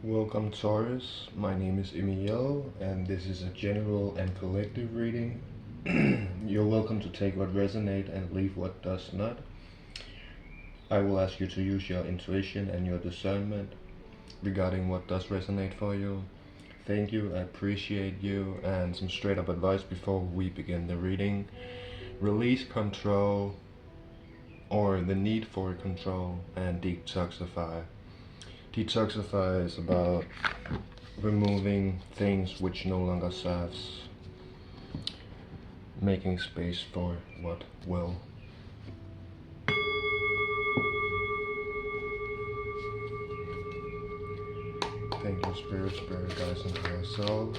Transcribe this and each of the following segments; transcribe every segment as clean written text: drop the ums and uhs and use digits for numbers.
Welcome Taurus, my name is Emil and this is a general and collective reading. You're welcome to take what resonates and leave what does not. I will ask you to use your intuition and your discernment regarding what does resonate for you. Thank you, I appreciate you, and some straight up advice before we begin the reading. Release control or the need for control and detoxify. Detoxify is about removing things which no longer serves, making space for what will. Thank you, Spirit guides, and higher self.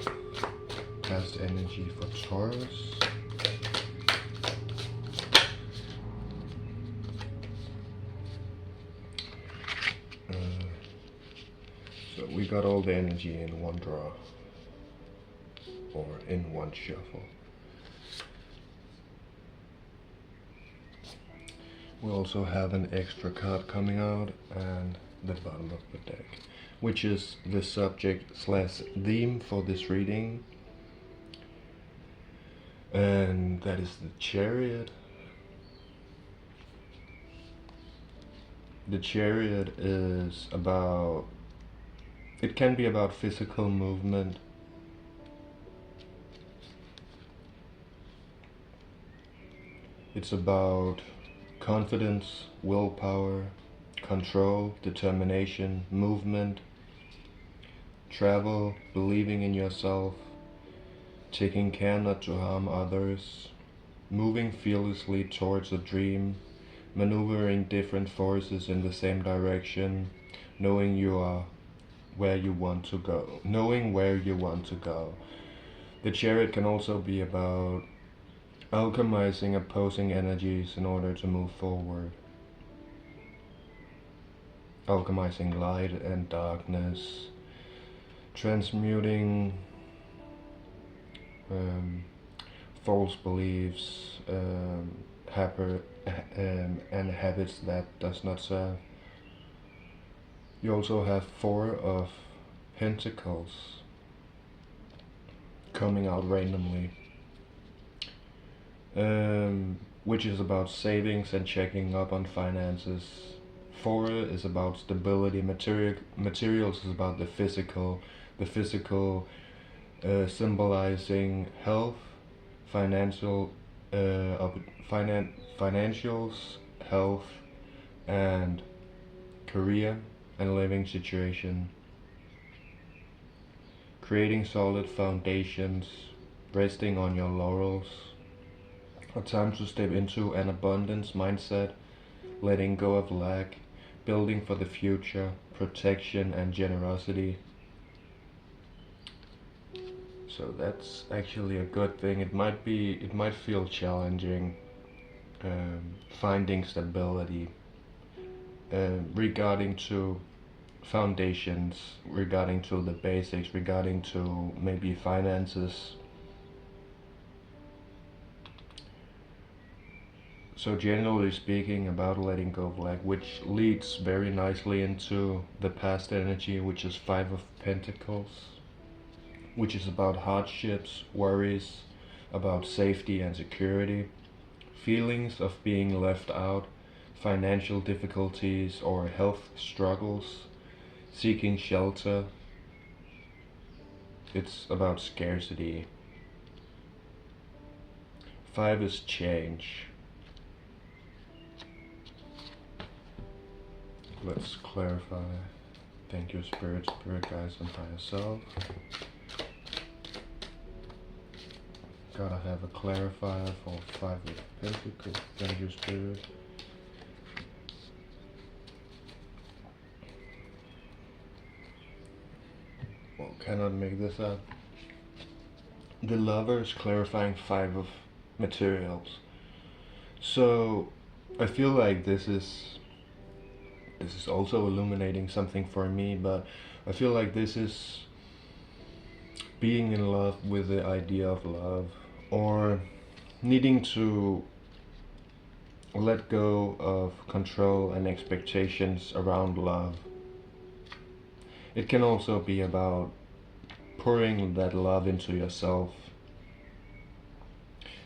Past energy for Taurus. So we got all the energy in one draw, or in one shuffle. We also have an extra card coming out and the bottom of the deck, which is the subject slash theme for this reading, and that is the Chariot. The Chariot is about, it can be about physical movement, it's about confidence, willpower, control, determination, movement, travel, believing in yourself, taking care not to harm others, moving fearlessly towards a dream, maneuvering different forces in the same direction, knowing where you want to go. The Chariot can also be about alchemizing opposing energies in order to move forward. Alchemizing light and darkness, transmuting false beliefs and habits that does not serve. You also have Four of Pentacles coming out randomly, which is about savings and checking up on finances. Four is about stability. Materials is about the physical. Symbolizing health, financials, health, and career and living situation. Creating solid foundations, resting on your laurels. A time to step into an abundance mindset, letting go of lack, building for the future, protection and generosity. So that's actually a good thing. It might feel challenging, finding stability regarding to foundations, regarding to the basics, regarding to maybe finances. So generally speaking, about letting go of lack, which leads very nicely into the past energy, which is Five of Pentacles, which is about hardships, worries, about safety and security, feelings of being left out, financial difficulties or health struggles, seeking shelter. It's about scarcity. Five is change. Let's clarify. Thank you, Spirit guides, and higher self. Gotta have a clarifier for Five of Pentacles. Thank you, Spirit. Well, cannot make this up. The Lover is clarifying Five of Materials. So I feel like this is also illuminating something for me, but I feel like this is being in love with the idea of love, or needing to let go of control and expectations around love. It can also be about pouring that love into yourself.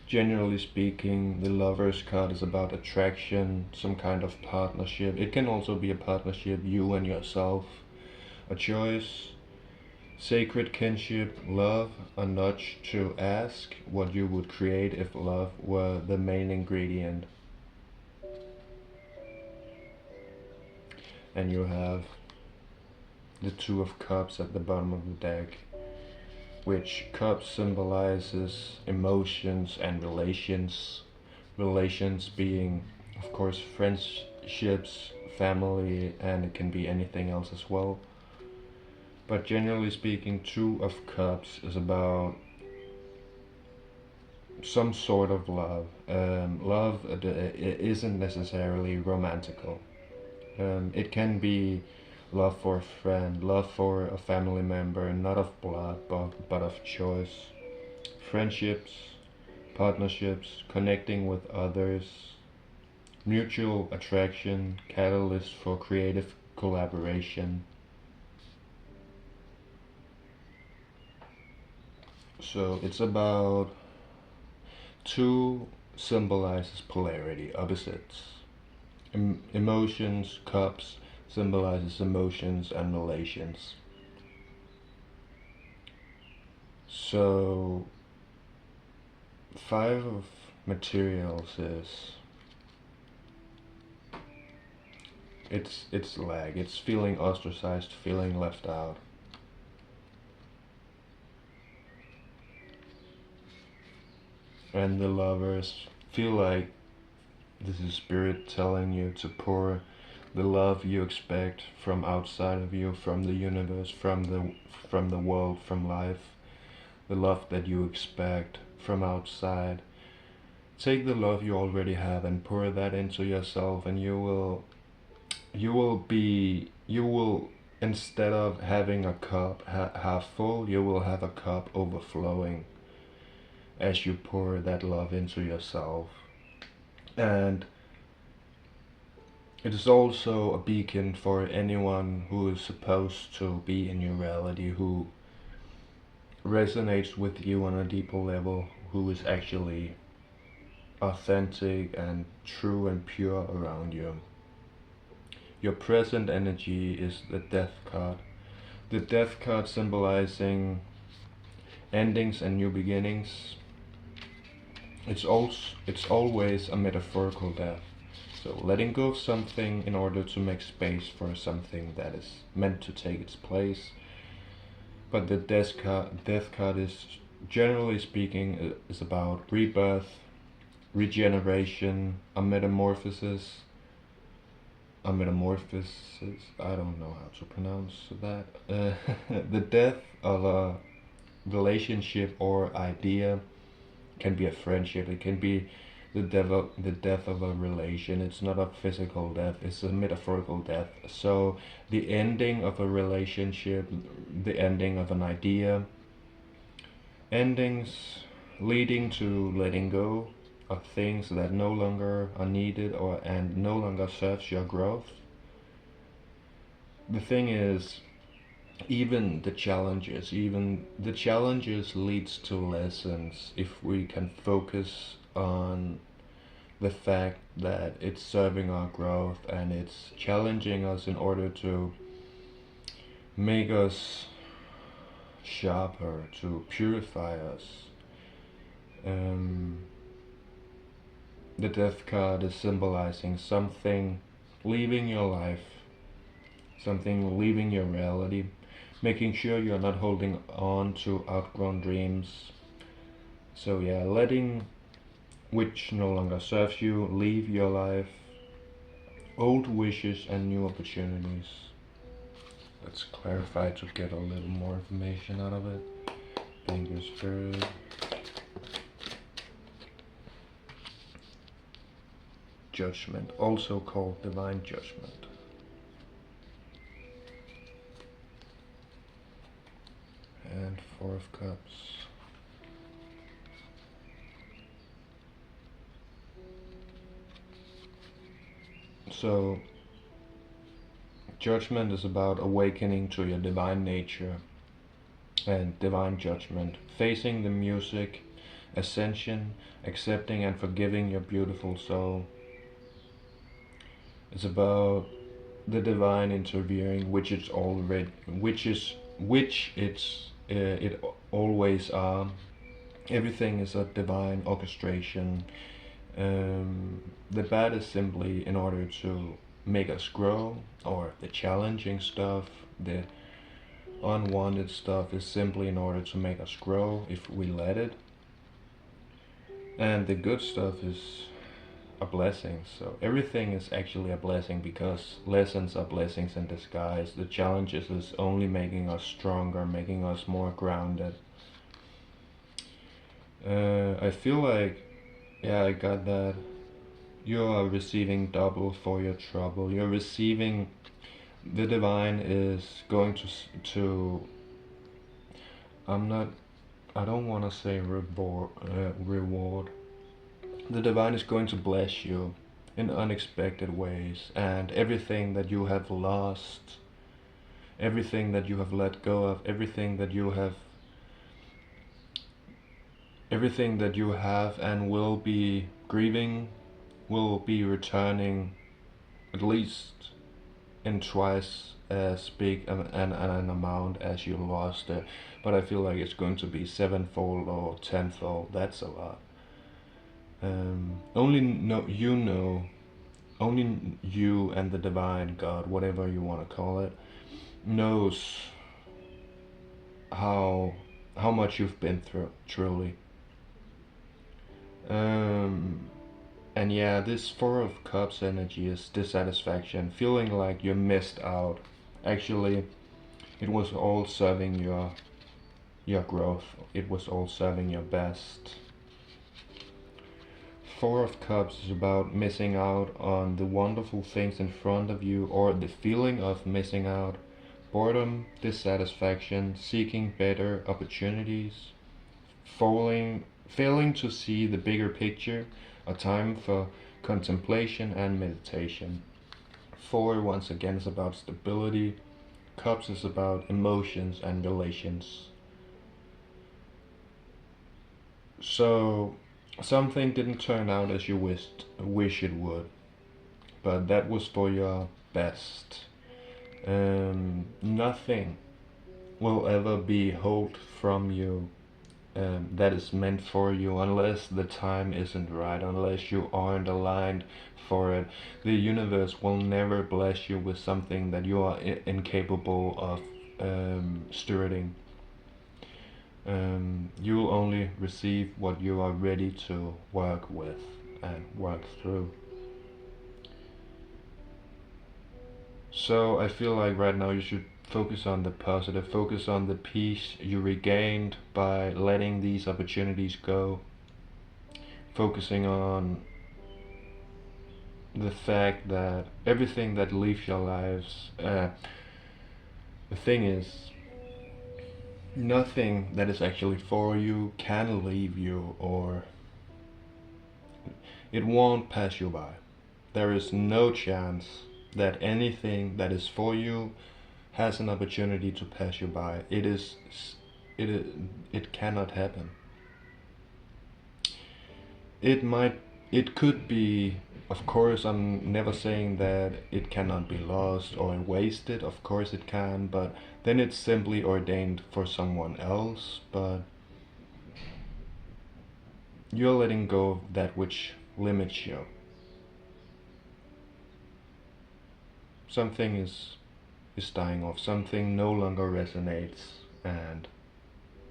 Generally speaking, the Lover's card is about attraction, some kind of partnership. It can also be a partnership, you and yourself, a choice, sacred kinship, love, a nudge to ask what you would create if love were the main ingredient. And you have the Two of Cups at the bottom of the deck, which cups symbolizes emotions and relations. Relations being, of course, friendships, family, and it can be anything else as well. But generally speaking, Two of Cups is about some sort of love. Love it isn't necessarily romantical. It can be love for a friend, love for a family member, not of blood, but of choice. Friendships, partnerships, connecting with others, mutual attraction, catalyst for creative collaboration. So it's about two symbolizes polarity, opposites. Emotions, cups, symbolizes emotions and relations. So, Five of Materials is it's lag. It's feeling ostracized, feeling left out. And the Lovers feel like this is spirit telling you to pour the love you expect from outside of you, from the universe, from the world, from life. The love that you expect from outside. Take the love you already have and pour that into yourself, and you will instead of having a cup half full, you will have a cup overflowing as you pour that love into yourself. And it is also a beacon for anyone who is supposed to be in your reality, who resonates with you on a deeper level, who is actually authentic and true and pure around you. Your present energy is the Death card. The Death card symbolizing endings and new beginnings. It's always a metaphorical death. So letting go of something in order to make space for something that is meant to take its place. But the Death card is, generally speaking, is about rebirth, regeneration, a metamorphosis. I don't know how to pronounce that. The death of a relationship or idea can be a friendship. It can be the death of a relation. It's not a physical death, it's a metaphorical death. So the ending of a relationship, the ending of an idea, endings leading to letting go of things that no longer are needed and no longer serves your growth. The thing is, even the challenges leads to lessons if we can focus on the fact that it's serving our growth and it's challenging us in order to make us sharper, to purify us. The Death card is symbolizing something leaving your life, something leaving your reality, making sure you're not holding on to outgrown dreams. So yeah, letting which no longer serves you leave your life, old wishes and new opportunities. Let's clarify to get a little more information out of it. Thank you, Spirit. Judgment, also called divine judgment. And Four of Cups. So Judgment is about awakening to your divine nature and divine judgment, facing the music, ascension, accepting and forgiving your beautiful soul. It's about the divine interviewing, which it's already, it always are. Everything is a divine orchestration. The bad is simply in order to make us grow, or the challenging stuff, the unwanted stuff is simply in order to make us grow if we let it. And the good stuff is a blessing. So everything is actually a blessing, because lessons are blessings in disguise. The challenges is only making us stronger, making us more grounded. I feel like, yeah, I got that. You are receiving double for your trouble. You're receiving, the divine is going to I don't want to say reward. The divine is going to bless you in unexpected ways, and everything that you have lost, everything that you have let go of, everything that you have and will be grieving, will be returning at least in twice as big an amount as you lost it. But I feel like it's going to be sevenfold or tenfold. That's a lot. Only you and the divine God, whatever you want to call it, knows how much you've been through, truly. And yeah, this Four of Cups energy is dissatisfaction, feeling like you missed out. Actually, it was all serving your growth. It was all serving your best. Four of Cups is about missing out on the wonderful things in front of you, or the feeling of missing out. Boredom, dissatisfaction, seeking better opportunities, failing to see the bigger picture, a time for contemplation and meditation. Four, once again, is about stability. Cups is about emotions and relations. So, something didn't turn out as you wish it would, but that was for your best. Nothing will ever be held from you that is meant for you, unless the time isn't right, unless you aren't aligned for it. The universe will never bless you with something that you are incapable of stewarding. You'll only receive what you are ready to work with and work through. So I feel like right now you should focus on the positive, focus on the peace you regained by letting these opportunities go, focusing on the fact that everything that leaves your lives, the thing is, nothing that is actually for you can leave you, or it won't pass you by. There is no chance that anything that is for you has an opportunity to pass you by. It cannot happen. It could be, of course, I'm never saying that it cannot be lost or wasted. Of course it can, but then it's simply ordained for someone else. But you're letting go of that which limits you. Something is dying off, something no longer resonates, and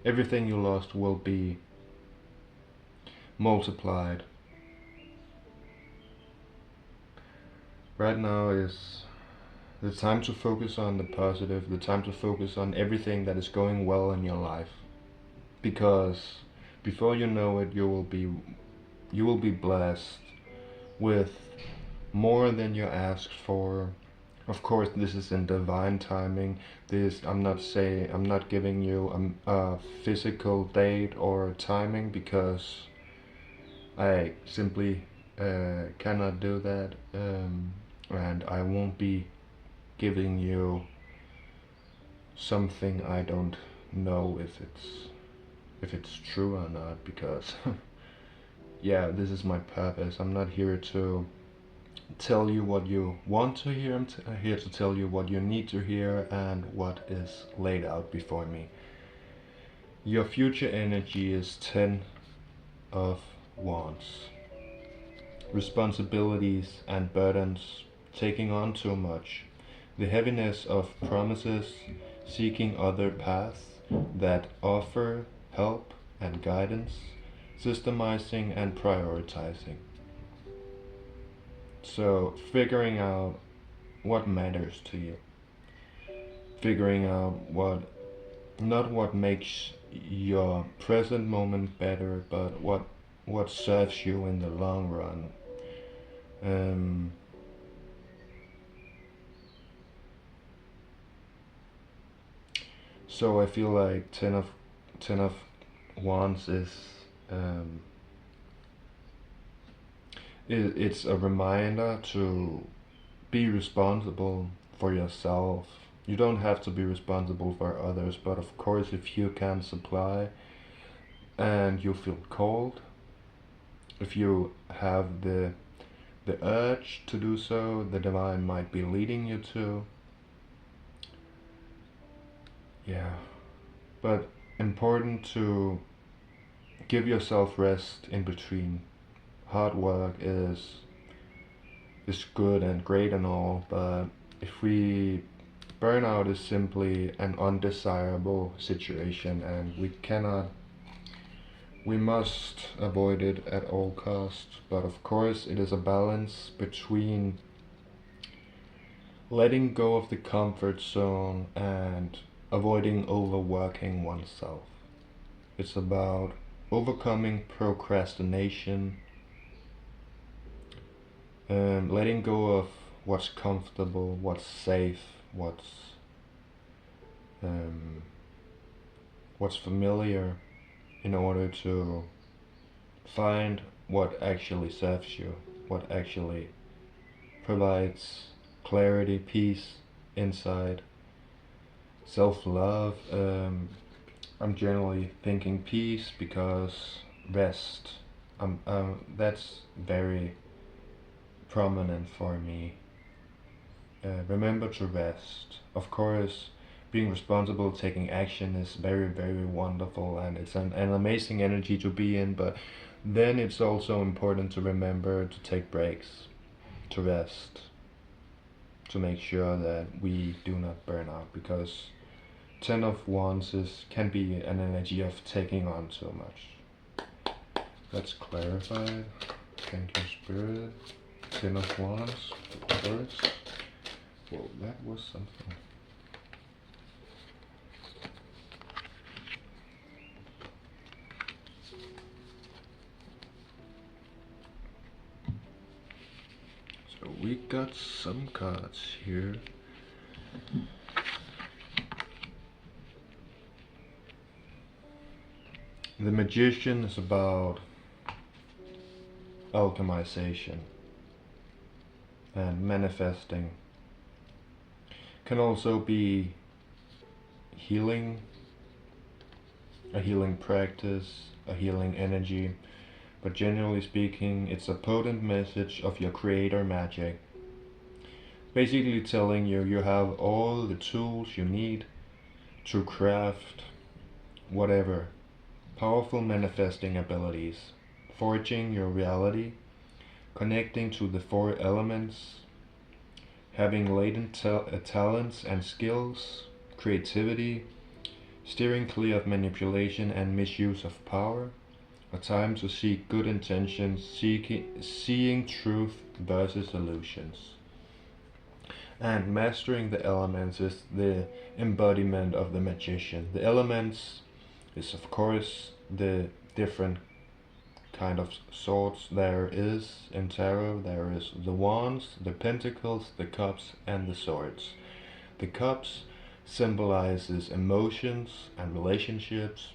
everything you lost will be multiplied. Right now is the time to focus on the positive, the time to focus on everything that is going well in your life, because before you know it, you will be blessed with more than you asked for. Of course, this is in divine timing. I'm not giving you a physical date or timing, because I simply cannot do that, and I won't be giving you something I don't know if it's true or not, because yeah, this is my purpose. I'm not here to tell you what you want to hear. I'm here to tell you what you need to hear and what is laid out before me. Your future energy is 10 of Wands. Responsibilities and burdens, taking on too much. The heaviness of promises, seeking other paths that offer help and guidance, systemizing and prioritizing. So, figuring out what matters to you. Figuring out not what makes your present moment better, but what serves you in the long run. So I feel like 10 of Wands is it's a reminder to be responsible for yourself. You don't have to be responsible for others, but of course if you can supply and you feel called, if you have the urge to do so, the divine might be leading you to. Yeah, but important to give yourself rest in between. Hard work is good and great and all, but if burnout is simply an undesirable situation, and we must avoid it at all costs. But of course it is a balance between letting go of the comfort zone and avoiding overworking oneself. It's about overcoming procrastination, letting go of what's comfortable, what's safe, what's familiar, in order to find what actually serves you, what actually provides clarity, peace, insight, self-love. I'm generally thinking peace because rest. That's very prominent for me. Remember to rest. Of course, being responsible, taking action is very, very wonderful, and it's an amazing energy to be in, but then it's also important to remember to take breaks, to rest, to make sure that we do not burn out, because 10 of Wands can be an energy of taking on so much. Let's clarify. Thank you, Spirit. 10 of Wands, Taurus. Whoa, that was something. So we got some cards here. The Magician is about alchemization and manifesting. Can also be healing, a healing practice, a healing energy, but generally speaking, it's a potent message of your creator magic. Basically telling you you have all the tools you need to craft whatever. Powerful manifesting abilities, forging your reality, connecting to the 4 elements, having latent talents and skills, creativity, steering clear of manipulation and misuse of power, a time to seek good intentions, seeing truth versus illusions. And mastering the elements is the embodiment of the Magician. The elements is of course the different kind of swords there is in tarot. There is the wands, the pentacles, the cups, and the swords. The cups symbolizes emotions and relationships.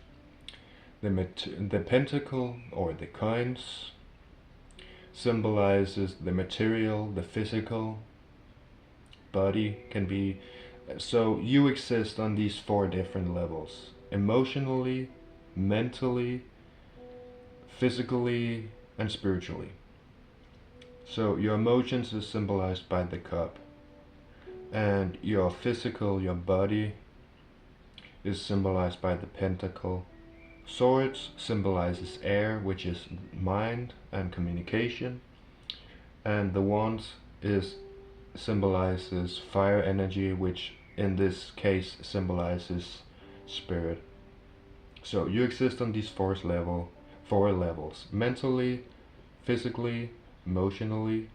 The pentacle or the coins symbolizes the material, the physical, body can be. So you exist on these four different levels: emotionally, mentally, physically, and spiritually. So your emotions is symbolized by the cup, and your physical, your body, is symbolized by the pentacle. Swords symbolizes air, which is mind and communication, and the wands is symbolizes fire energy, which in this case symbolizes spirit. So you exist on these four levels: mentally, physically, emotionally,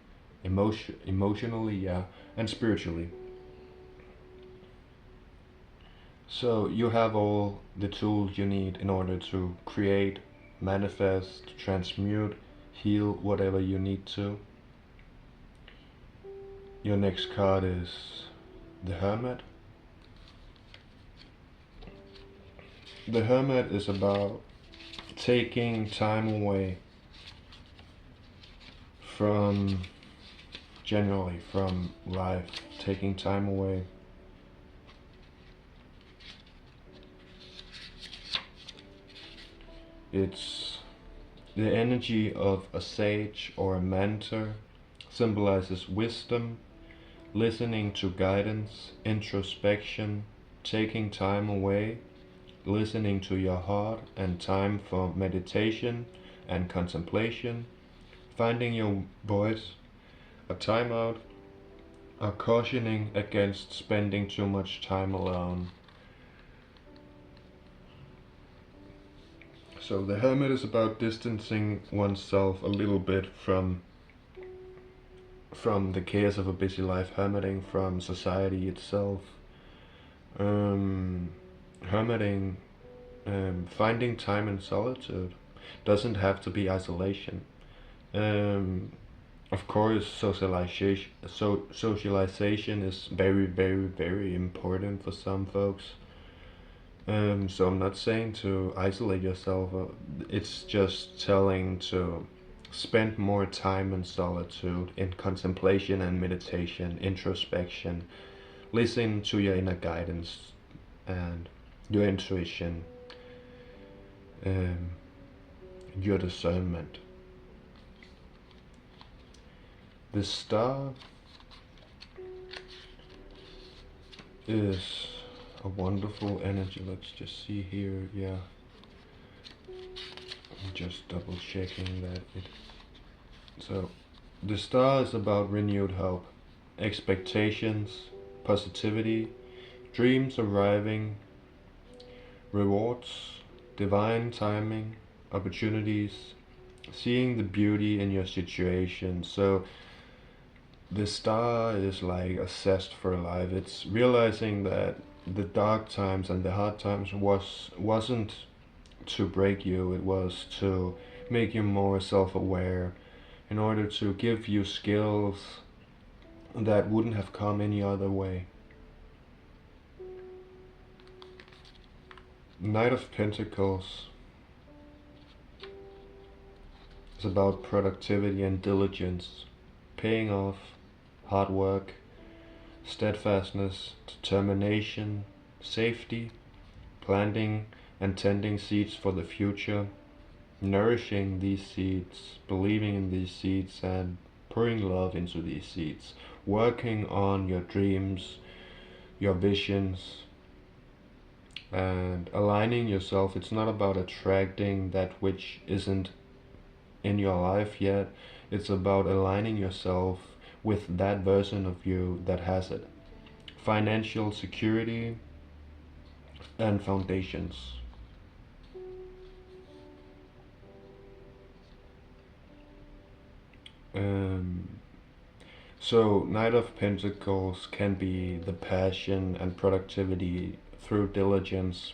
yeah, and spiritually. So you have all the tools you need in order to create, manifest, transmute, heal whatever you need to. Your next card is the Hermit. The Hermit is about taking time away from, generally from life, taking time away. It's the energy of a sage or a mentor, symbolizes wisdom, listening to guidance, introspection, taking time away, listening to your heart, and time for meditation and contemplation, finding your voice, a timeout, a cautioning against spending too much time alone. So the Hermit is about distancing oneself a little bit from the chaos of a busy life, hermiting from society itself, hermiting, finding time in solitude. Doesn't have to be isolation. Of course, socialization is very, very, very important for some folks. So I'm not saying to isolate yourself. It's just telling to spend more time in solitude, in contemplation and meditation, introspection. Listen to your inner guidance and your intuition, your discernment. The star is a wonderful energy. Let's just see here. Yeah, I'm just double checking that it. So the star is about renewed hope, expectations, positivity, dreams arriving, rewards, divine timing, opportunities, seeing the beauty in your situation. So the star is like a zest for life. It's realizing that the dark times and the hard times wasn't to break you. It was to make you more self-aware, in order to give you skills that wouldn't have come any other way. Knight of Pentacles is about productivity and diligence, paying off, hard work, steadfastness, determination, safety, planting and tending seeds for the future, nourishing these seeds, believing in these seeds, and pouring love into these seeds, working on your dreams, your visions, and aligning yourself. It's not about attracting that which isn't in your life yet. It's about aligning yourself with that version of you that has it. Financial security and foundations. So Knight of Pentacles can be the passion and productivity through diligence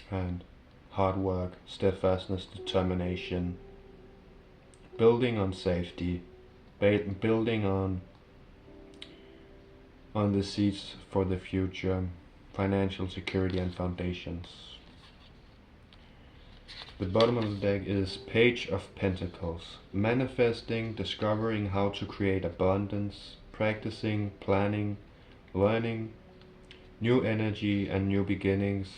and hard work, steadfastness, determination, building on safety, building on the seeds for the future, financial security and foundations. The bottom of the deck is Page of Pentacles. Manifesting, discovering how to create abundance, practicing, planning, learning, new energy and new beginnings,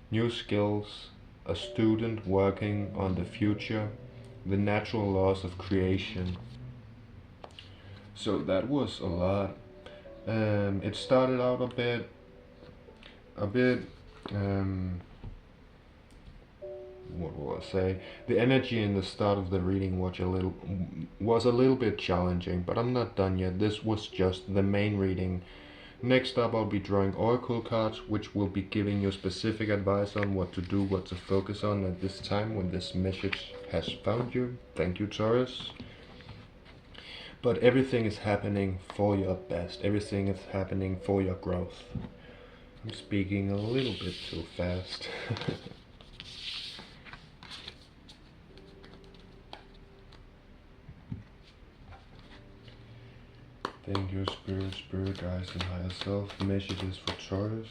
new skills, a student working on the future, the natural laws of creation. So that was a lot. It started out a bit, what will I say? The energy in the start of the reading was a little bit challenging, but I'm not done yet. This was just the main reading. Next up, I'll be drawing oracle cards, which will be giving you specific advice on what to do, what to focus on at this time when this message has found you. Thank you, Taurus. But everything is happening for your best. Everything is happening for your growth. I'm speaking a little bit too fast. Thank you, Spirit guides, and higher self. Messages for Taurus.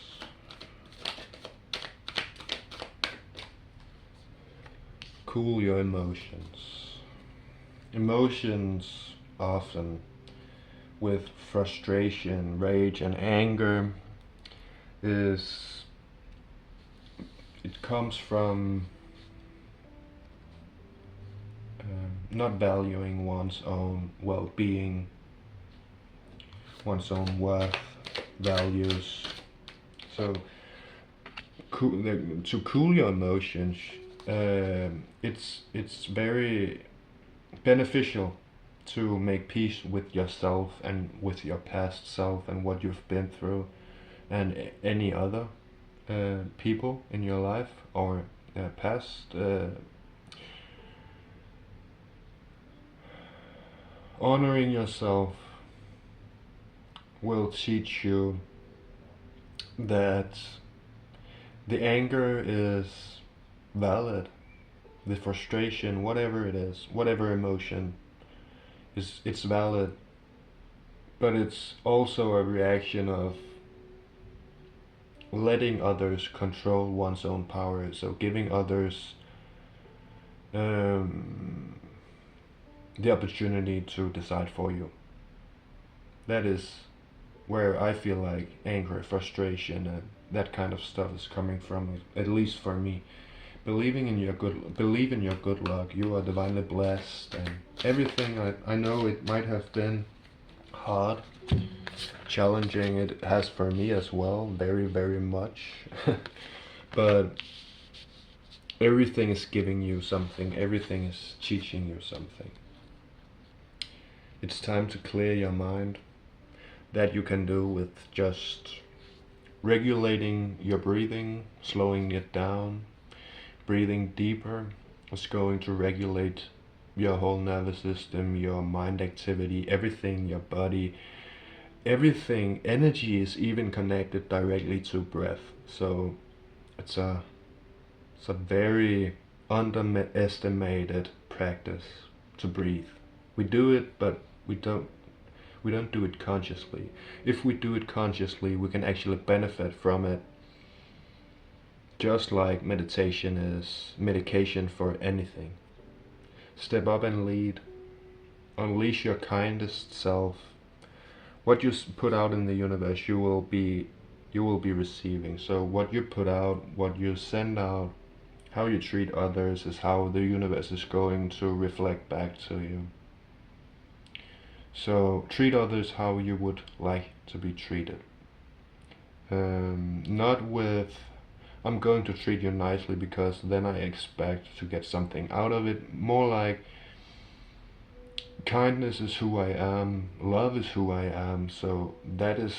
Cool your emotions. Emotions often with frustration, rage, and anger it comes from not valuing one's own well-being, one's own worth, values. So to cool your emotions, it's very beneficial to make peace with yourself and with your past self and what you've been through, and any other people in your life or past. Honoring yourself will teach you that the anger is valid, the frustration, whatever it is, whatever emotion it's valid, but it's also a reaction of letting others control one's own power. So giving others the opportunity to decide for you. That is where I feel like anger, frustration, and that kind of stuff is coming from, at least for me. Believe in your good luck. You are divinely blessed, and everything. I know it might have been hard, challenging. It has for me as well, very, very much. But everything is giving you something. Everything is teaching you something. It's time to clear your mind. That you can do with just regulating your breathing, slowing it down. Breathing deeper is going to regulate your whole nervous system, your mind activity, everything, your body, everything. Energy is even connected directly to breath. So it's a very underestimated practice to breathe. We do it, but we don't do it consciously. If we do it consciously, we can actually benefit from it. Just like meditation is medication for anything. Step up and lead. Unleash your kindest self. What you put out in the universe, you will be receiving. So what you put out, what you send out, how you treat others is how the universe is going to reflect back to you. So treat others how you would like to be treated. Not with, I'm going to treat you nicely because then I expect to get something out of it. More like, kindness is who I am, love is who I am, so that is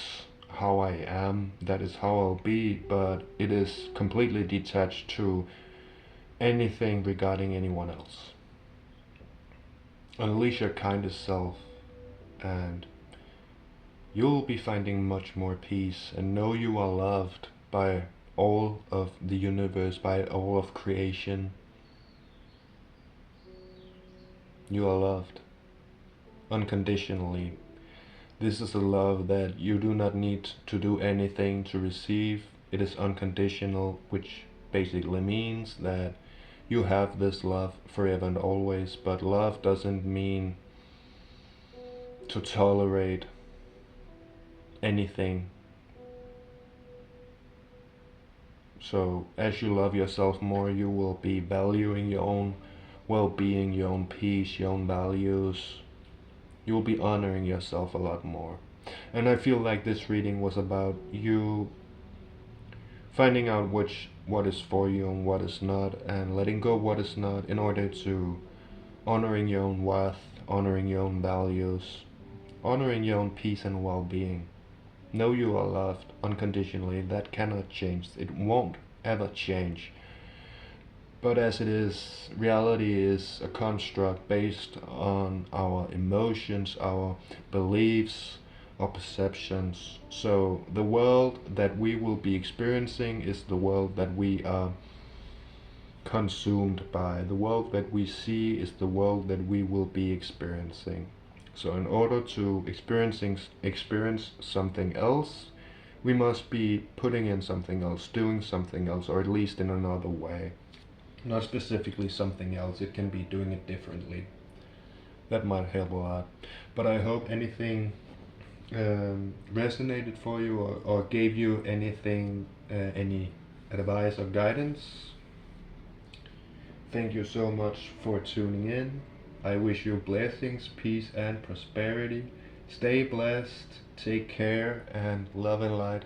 how I am, that is how I'll be, but it is completely detached to anything regarding anyone else. Unleash your kindest self, and you'll be finding much more peace, and know you are loved by all of the universe, by all of creation. You are loved unconditionally. This is a love that you do not need to do anything to receive. It is unconditional, which basically means that you have this love forever and always. But love doesn't mean to tolerate anything So as you love yourself more, you will be valuing your own well-being, your own peace, your own values. You will be honoring yourself a lot more. And I feel like this reading was about you finding out what is for you and what is not, and letting go what is not in order to honoring your own worth, honoring your own values, honoring your own peace and well-being. Know you are loved unconditionally. That cannot change. It won't ever change. But as it is, reality is a construct based on our emotions, our beliefs, our perceptions. So the world that we will be experiencing is the world that we are consumed by. The world that we see is the world that we will be experiencing. So in order to experience something else, we must be putting in something else, doing something else, or at least in another way. Not specifically something else, it can be doing it differently. That might help a lot. But I hope anything resonated for you, or gave you anything, any advice or guidance. Thank you so much for tuning in. I wish you blessings, peace, and prosperity. Stay blessed, take care, and love and light.